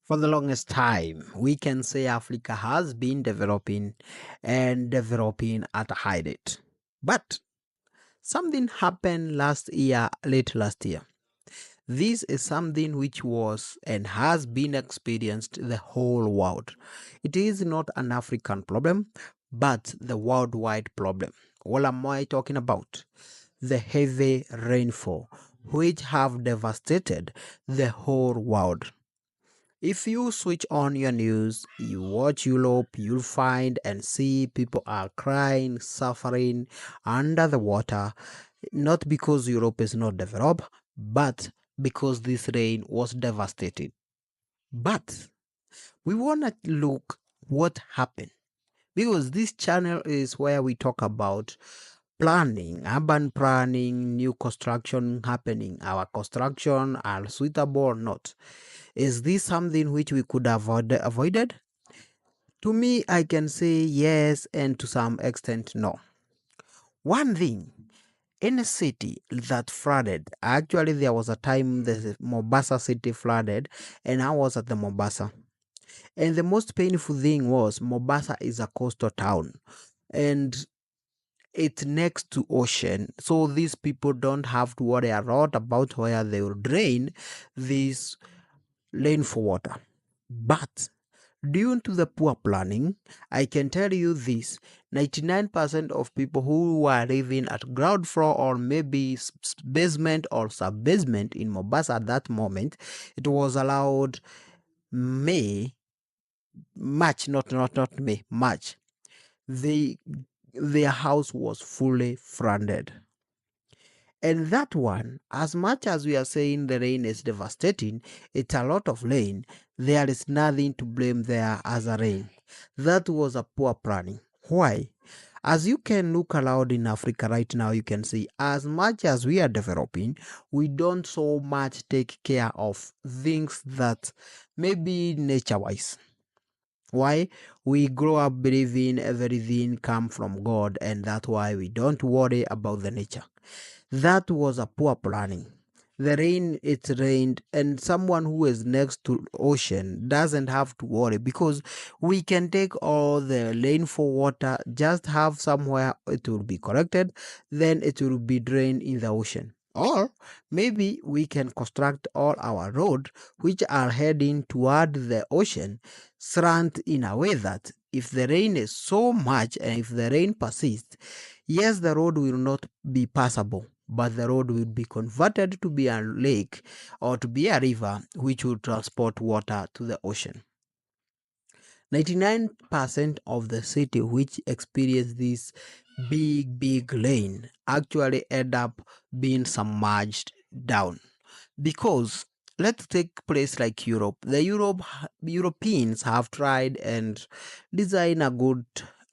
For the longest time, we can say Africa has been developing and developing at a high rate. But something happened late last year. This is something which was and has been experienced the whole world. It is not an African problem, but the worldwide problem. What am I talking about? The heavy rainfall, which have devastated the whole world. If you switch on your news, you watch Europe, you'll find and see people are crying, suffering under the water, not because Europe is not developed, but because this rain was devastating. But we want to look what happened because this channel is where we talk about planning, urban planning, new construction happening. Our construction are suitable or not? Is this something which we could have avoided? To me, I can say yes, and to some extent, no. One thing, in a city that flooded, actually, there was a time the Mombasa city flooded, and I was at the Mombasa. And the most painful thing was Mombasa is a coastal town, and it's next to ocean, so these people don't have to worry a lot about where they will drain this rainfall water. But due to the poor planning, I can tell you this: 99% of people who were living at ground floor or maybe basement or sub basement in Mombasa at that moment, it was allowed May, March, not May, March. They their house was fully flooded. And that one, as much as we are saying the rain is devastating, it's a lot of rain. There is nothing to blame there as a rain. That was a poor planning. Why? As you can look around in Africa right now, you can see as much as we are developing, we don't so much take care of things that maybe nature wise. Why? We grow up believing everything come from God, and that's why we don't worry about the nature. That was a poor planning. The rain, it rained, and someone who is next to ocean doesn't have to worry because we can take all the rainfall water, just have somewhere it will be collected, then it will be drained in the ocean. Or maybe we can construct all our roads which are heading toward the ocean slant in a way that if the rain is so much and if the rain persists, yes, the road will not be passable, but the road will be converted to be a lake or to be a river which will transport water to the ocean. 99% of the city which experience this big rain actually end up being submerged down because let's take place like Europe. The Europeans have tried and design a good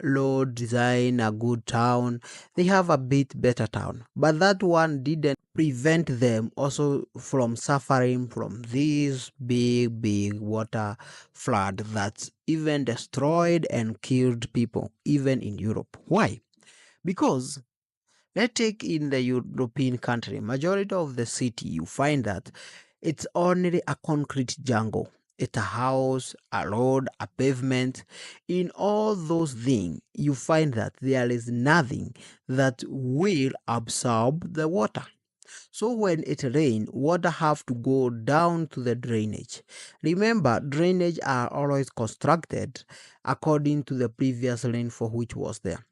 road, design a good town. They have a bit better town, but that one didn't prevent them also from suffering from this big water flood that even destroyed and killed people even in Europe. Why? Because let's take in the European country, majority of the city, you find that it's only a concrete jungle. It's a house, a road, a pavement. In all those things, you find that there is nothing that will absorb the water. So when it rains, water have to go down to the drainage. Remember, drainage are always constructed according to the previous rainfall which was there.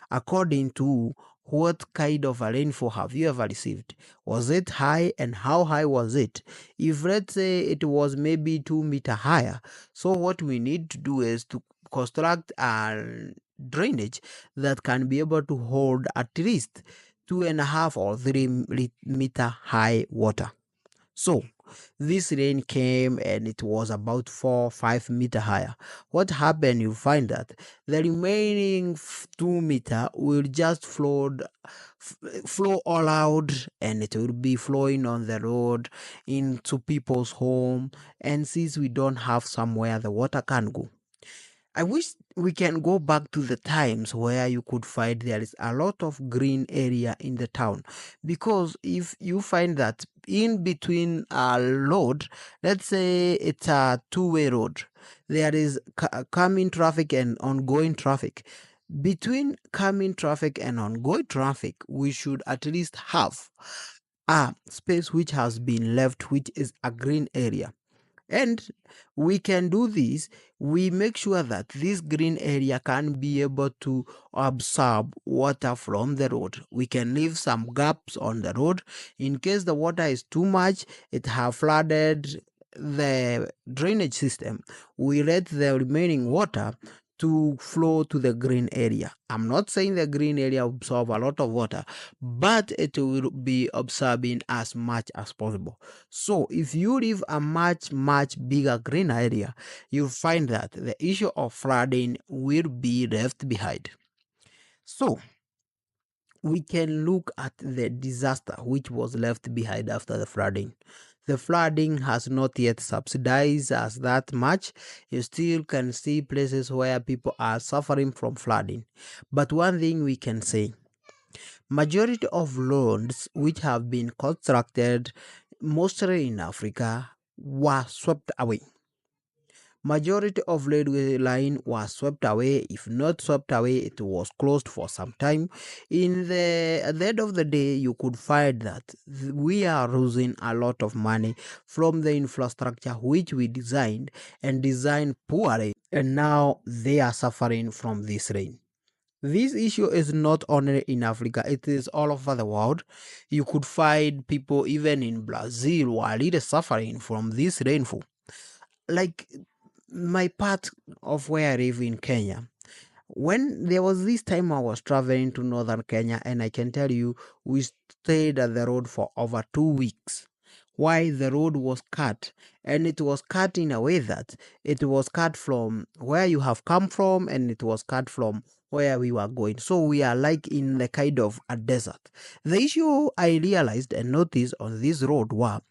According to what kind of a rainfall have you ever received? Was it high and how high was it? If let's say it was maybe 2 meter higher, so what we need to do is to construct a drainage that can be able to hold at least 2.5 or 3 meter high water. So this rain came and it was about 4 5 meter higher. What happened? You find that the remaining 2 meter will just flow all out, and it will be flowing on the road into people's home. And since we don't have somewhere the water can go, I wish we can go back to the times where you could find there is a lot of green area in the town, because if you find that in between a road, let's say it's a two-way road, there is coming traffic and ongoing traffic. Between coming traffic and ongoing traffic, we should at least have a space which has been left, which is a green area. And we can do this. We make sure that this green area can be able to absorb water from the road. We can leave some gaps on the road in case the water is too much, it have flooded the drainage system. We let the remaining water to flow to the green area. I'm not saying the green area absorb a lot of water, but it will be absorbing as much as possible. So if you leave a much bigger green area, you'll find that the issue of flooding will be left behind. So we can look at the disaster which was left behind after the flooding. The flooding has not yet subsidized us that much. You still can see places where people are suffering from flooding. But one thing we can say, majority of roads which have been constructed mostly in Africa were swept away. Majority of railway line was swept away. If not swept away, it was closed for some time. At the end of the day, you could find that we are losing a lot of money from the infrastructure which we designed poorly, and now they are suffering from this rain. This issue is not only in Africa, it is all over the world. You could find people even in Brazil who are really suffering from this rainfall. Like my part of where I live in Kenya, when there was this time I was traveling to northern Kenya, and I can tell you, we stayed at the road for over 2 weeks. Why? The road was cut, and it was cut in a way that it was cut from where you have come from, and it was cut from where we were going. So we are like in the kind of a desert. The issue I realized and noticed on this road were,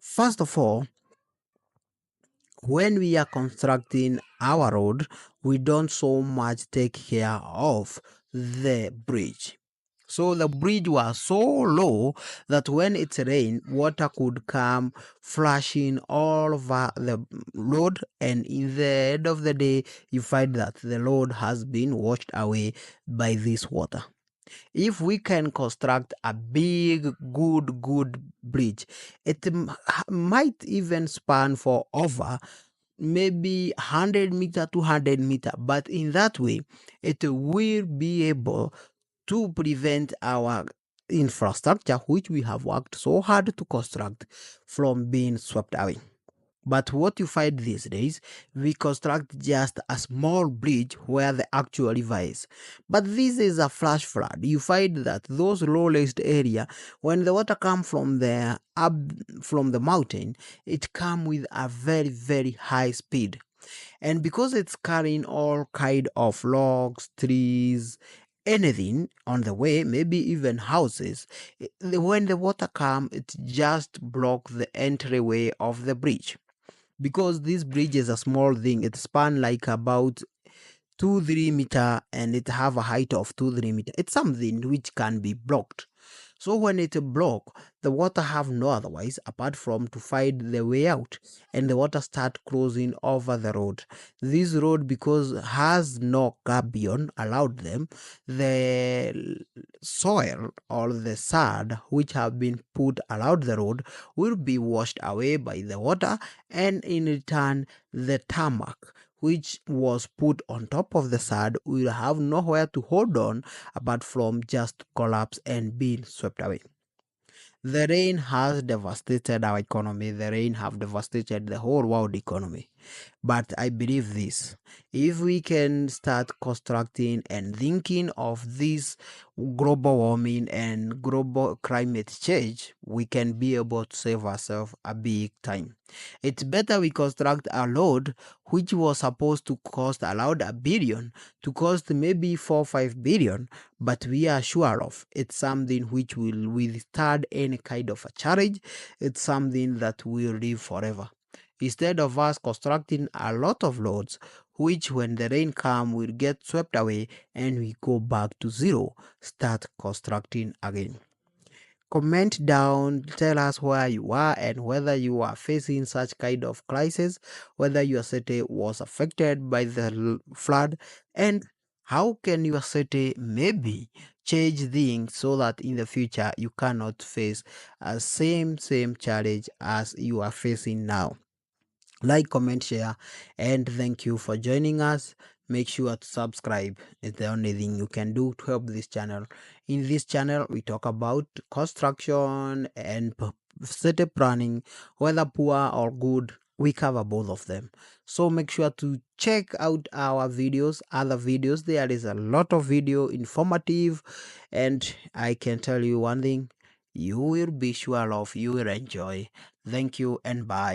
first of all, when we are constructing our road, we don't so much take care of the bridge. So the bridge was so low that when it rained, water could come flashing all over the road, and in the end of the day, you find that the road has been washed away by this water. If we can construct a big, good bridge, it might even span for over maybe 100 meter, 200 meter, but in that way, it will be able to prevent our infrastructure, which we have worked so hard to construct, from being swept away. But what you find these days, we construct just a small bridge where the actual river is. But this is a flash flood. You find that those low-raised area, when the water come from the up from the mountain, it come with a very high speed. And because it's carrying all kind of logs, trees, anything on the way, maybe even houses, when the water come, it just block the entryway of the bridge. Because this bridge is a small thing, it span like about 2-3 meter, and it have a height of 2-3 meter. It's something which can be blocked. So when it block, the water have no otherwise apart from to find the way out, and the water start closing over the road. This road, because has no gabion allowed them, the soil or the sand which have been put around the road will be washed away by the water, and in return the tarmac which was put on top of the sand will have nowhere to hold on apart from just collapse and being swept away. The rain has devastated our economy. The rain have devastated the whole world economy. But I believe this. If we can start constructing and thinking of this global warming and global climate change, we can be able to save ourselves a big time. It's better we construct a road which was supposed to cost around 1 billion to cost maybe 4 or 5 billion, but we are sure of it's something which will withstand any kind of a challenge. It's something that will live forever. Instead of us constructing a lot of roads, which when the rain come will get swept away and we go back to zero, start constructing again. Comment down, tell us where you are and whether you are facing such kind of crisis, whether your city was affected by the flood, and how can your city maybe change things so that in the future you cannot face a same challenge as you are facing now. Like, comment, share, and thank you for joining us. Make sure to subscribe. It's the only thing you can do to help this channel. In this channel we talk about construction and city planning, whether poor or good, we cover both of them. So make sure to check out our videos, other videos. There is a lot of video informative, and I can tell you one thing, you will be sure of, you will enjoy. Thank you and bye.